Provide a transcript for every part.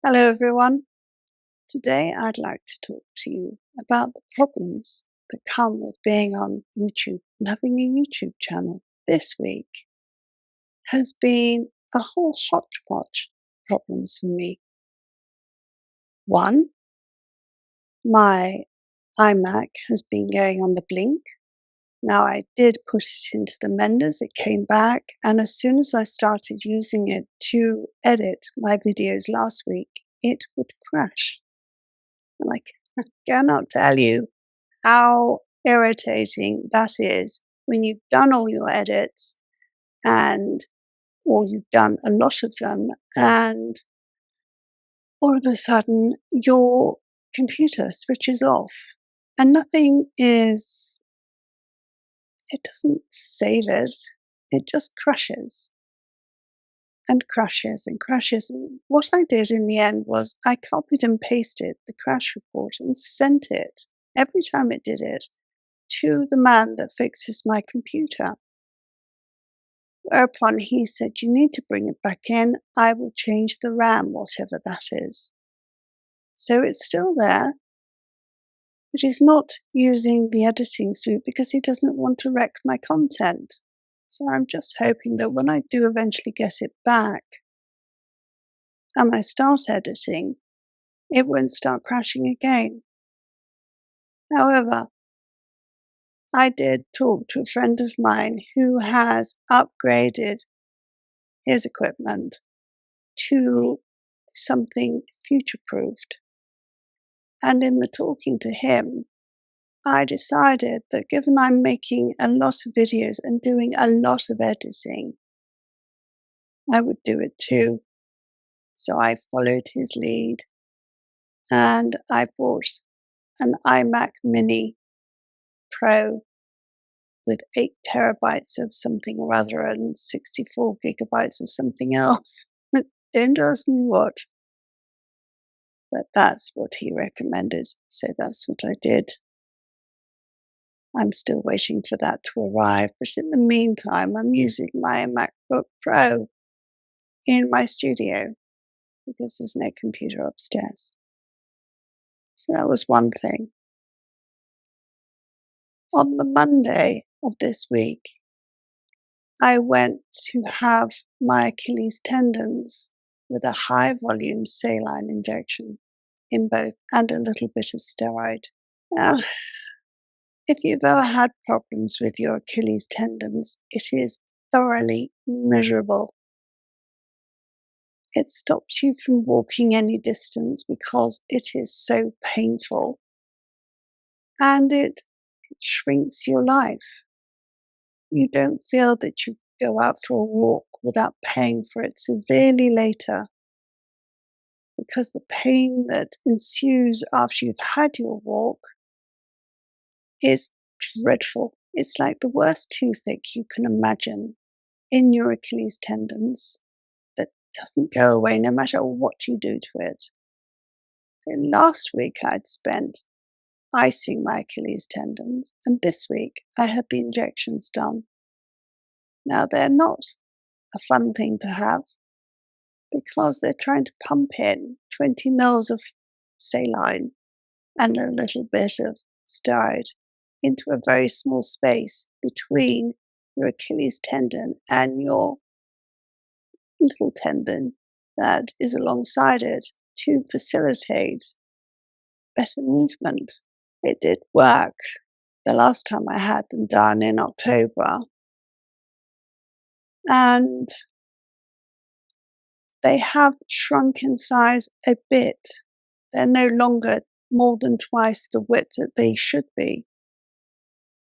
Hello everyone. Today I'd like to talk to you about the problems that come with being on YouTube and having a YouTube channel. This week has been a whole hodgepodge of problems for me. One, my iMac has been going on the blink. Now I did put it into the menders, it came back, and as soon as I started using it to edit my videos last week, it would crash. And I cannot tell you how irritating that is when you've done all your edits or you've done a lot of them, and all of a sudden your computer switches off and it doesn't save it, it just crashes and crashes and crashes. And what I did in the end was I copied and pasted the crash report and sent it every time it did it to the man that fixes my computer. Whereupon he said, "You need to bring it back in. I will change the RAM, whatever that is." So it's still there, but he's not using the editing suite because he doesn't want to wreck my content. So I'm just hoping that when I do eventually get it back and I start editing, it won't start crashing again. However, I did talk to a friend of mine who has upgraded his equipment to something future-proofed. And in the talking to him, I decided that given I'm making a lot of videos and doing a lot of editing, I would do it too. So I followed his lead and I bought an iMac Mini Pro with 8 terabytes of something or other and 64 gigabytes of something else. Don't ask me what. But that's what he recommended, so that's what I did. I'm still waiting for that to arrive, but in the meantime, I'm using my MacBook Pro in my studio because there's no computer upstairs. So that was one thing. On the Monday of this week, I went to have my Achilles tendons with a high volume saline injection in both and a little bit of steroid. Now, if you've ever had problems with your Achilles tendons, it is thoroughly miserable. It stops you from walking any distance because it is so painful. And it shrinks your life. You don't feel that you go out for a walk without paying for it severely later, because the pain that ensues after you've had your walk is dreadful. It's like the worst toothache you can imagine in your Achilles tendons that doesn't go away no matter what you do to it. So last week I'd spent icing my Achilles tendons, and this week I had the injections done. Now they're not a fun thing to have because they're trying to pump in 20 mils of saline and a little bit of steroid into a very small space between your Achilles tendon and your little tendon that is alongside it to facilitate better movement. It did work the last time I had them done in October, and they have shrunk in size a bit. They're no longer more than twice the width that they should be.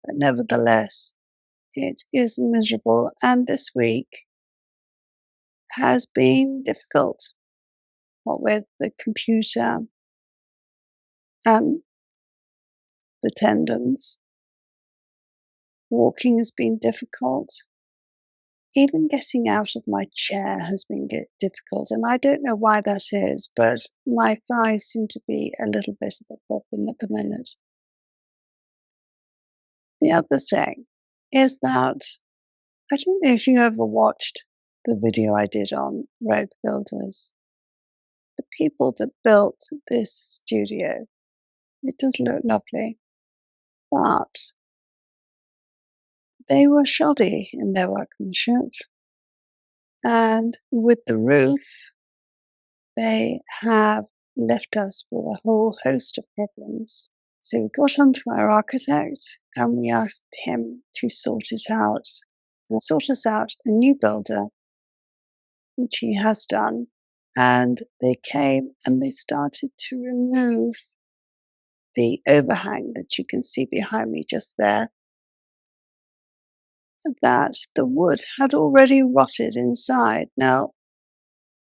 But nevertheless, it is miserable, and this week has been difficult. What with the computer and the tendons. Walking has been difficult. Even getting out of my chair has been difficult, and I don't know why that is, but my thighs seem to be a little bit of a problem at the minute. The other thing is that I don't know if you ever watched the video I did on Rogue Builders, the people that built this studio, it does look lovely, but they were shoddy in their workmanship. And with the roof, they have left us with a whole host of problems. So we got onto our architect and we asked him to sort it out and sort us out a new builder, which he has done. And they came and they started to remove the overhang that you can see behind me just there, that the wood had already rotted inside. Now,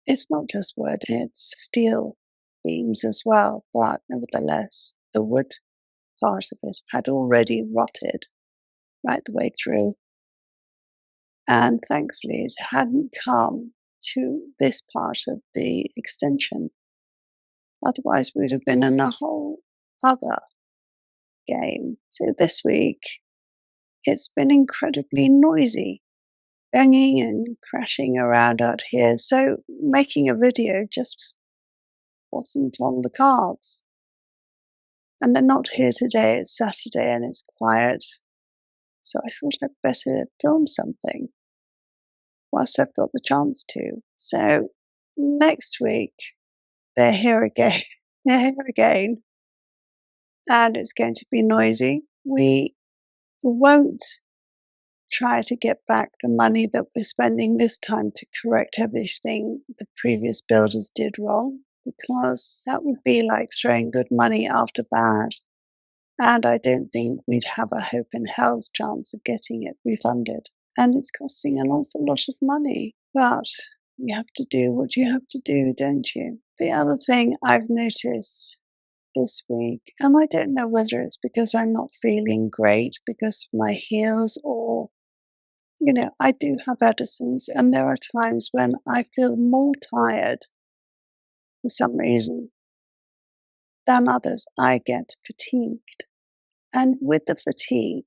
it's not just wood, it's steel beams as well, but nevertheless, the wood part of it had already rotted right the way through. And thankfully, it hadn't come to this part of the extension. Otherwise, we'd have been in a whole other game. So this week, it's been incredibly noisy, banging and crashing around out here. So making a video just wasn't on the cards. And they're not here today. It's Saturday and it's quiet. So I thought I'd better film something whilst I've got the chance to. So next week, they're here again. They're here again. And it's going to be noisy. We won't try to get back the money that we're spending this time to correct everything the previous builders did wrong, because that would be like throwing good money after bad. And I don't think we'd have a hope in hell's chance of getting it refunded. And it's costing an awful lot of money. But you have to do what you have to do, don't you? The other thing I've noticed this week, and I don't know whether it's because I'm not feeling great because of my heels or, I do have Edison's, and there are times when I feel more tired for some reason than others. I get fatigued. And with the fatigue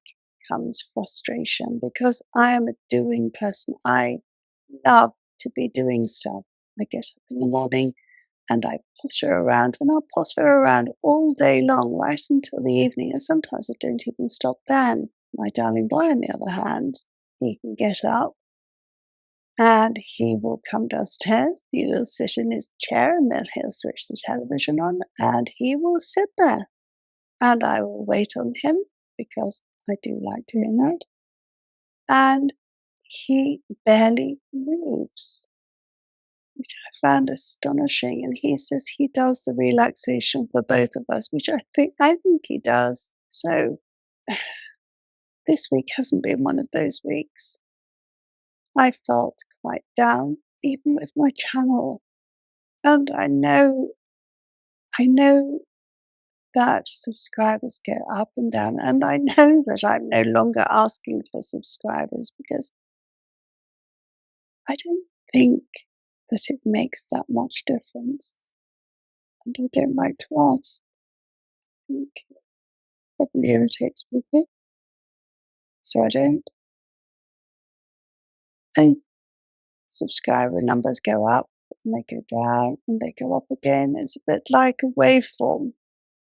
comes frustration, because I am a doing person. I love to be doing stuff. I get up in the morning and I potter around, and I'll potter around all day long, right until the evening, and sometimes I don't even stop then. My darling boy, on the other hand, he can get up and he will come downstairs, he will sit in his chair, and then he'll switch the television on and he will sit there. And I will wait on him because I do like doing that. And he barely moves, which I found astonishing. And he says he does the relaxation for both of us, which I think he does. So this week hasn't been one of those weeks. I felt quite down, even with my channel. And I know that subscribers go up and down, and I know that I'm no longer asking for subscribers because I don't think that it makes that much difference, and I don't like to ask. I think it probably irritates people, so I don't. And subscriber numbers go up and they go down and they go up again. It's a bit like a waveform.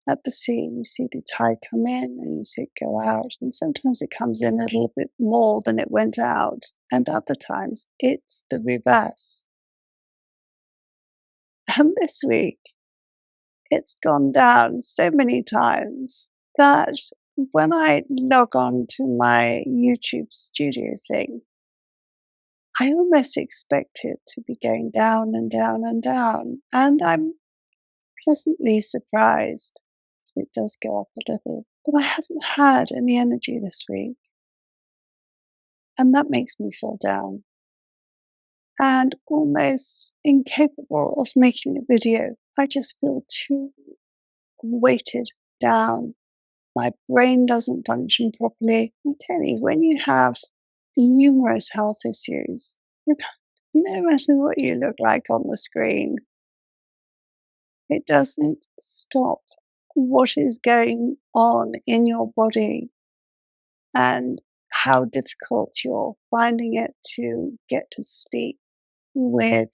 At the sea, you see the tide come in and you see it go out, and sometimes it comes in a little bit more than it went out, and other times it's the reverse. And this week, it's gone down so many times that when I log on to my YouTube studio thing, I almost expect it to be going down and down and down, and I'm pleasantly surprised. It does go up a little, but I haven't had any energy this week, and that makes me feel down and almost incapable of making a video. I just feel too weighted down. My brain doesn't function properly. I tell you, when you have numerous health issues, no matter what you look like on the screen, it doesn't stop what is going on in your body and how difficult you're finding it to get to sleep with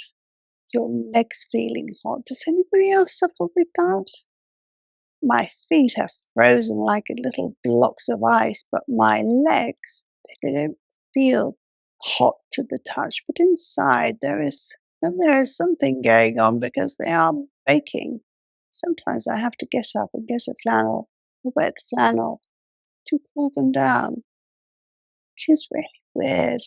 your legs feeling hot. Does anybody else suffer with that? My feet are frozen like little blocks of ice, but my legs, they don't feel hot to the touch. But inside there is something going on because they are baking. Sometimes I have to get up and get a wet flannel, to cool them down. She's really weird.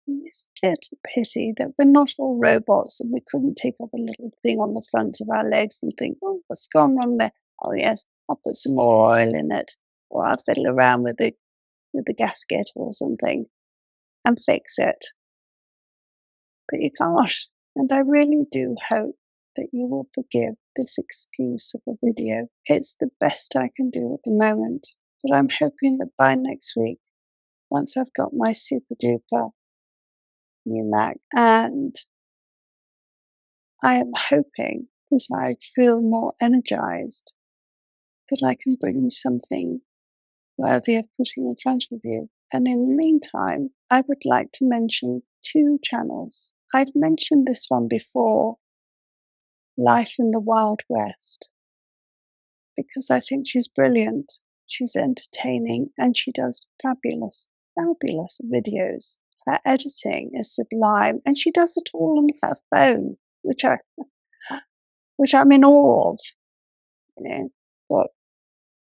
Isn't it a pity that we're not all robots and we couldn't take off a little thing on the front of our legs and think, oh, what's going on there? Oh, yes, I'll put some more oil in it. Or I'll fiddle around with the gasket or something and fix it. But you can't. And I really do hope that you will forgive this excuse of a video. It's the best I can do at the moment. But I'm hoping that by next week, once I've got my super duper new Mac, and I am hoping that I feel more energized, that I can bring you something worthy of putting in front of you. And in the meantime, I would like to mention 2 channels. I've mentioned this one before, Life in the Wild West, because I think she's brilliant, she's entertaining, and she does fabulous, fabulous videos. Her editing is sublime, and she does it all on her phone, which I'm in awe of. You know, got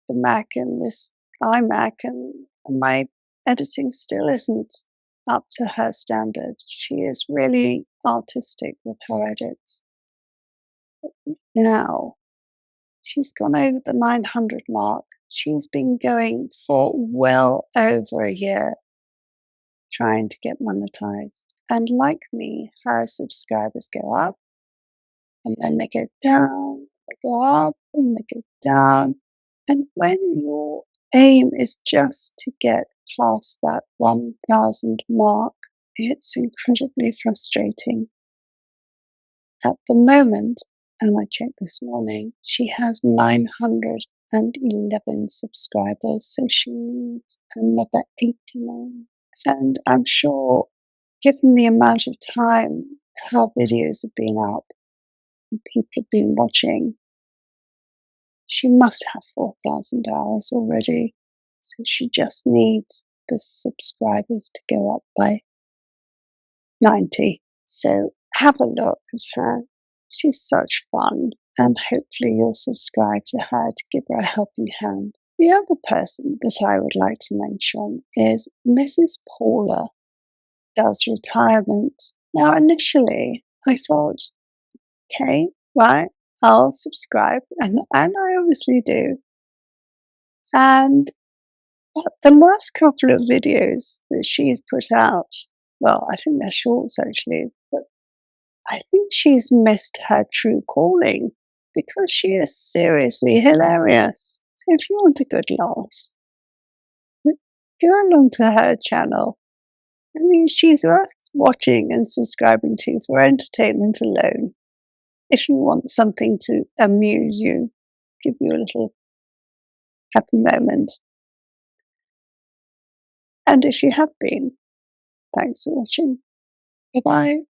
the Mac and this iMac, and my editing still isn't up to her standard. She is really artistic with her edits. But now she's gone over the 900 mark. She's been going for well over a year trying to get monetized. And like me, her subscribers go up and then they go down, they go up and they go down. And when your aim is just to get past that 1,000 mark, it's incredibly frustrating. At the moment, and I checked this morning, she has 911 subscribers, so she needs another 89. And I'm sure, given the amount of time her videos have been up and people have been watching, she must have 4,000 hours already. So she just needs the subscribers to go up by 90. So have a look at her. She's such fun, and hopefully you'll subscribe to her to give her a helping hand. The other person that I would like to mention is Mrs. Paula Does Retirement. Now, initially, I thought, okay, right, I'll subscribe, and I obviously do. And the last couple of videos that she's put out, well, I think they're shorts actually, but I think she's missed her true calling, because she is seriously hilarious. So if you want a good laugh, go along to her channel. I mean, she's worth watching and subscribing to for entertainment alone. If you want something to amuse you, give you a little happy moment. And if you have been, thanks for watching. Bye-bye.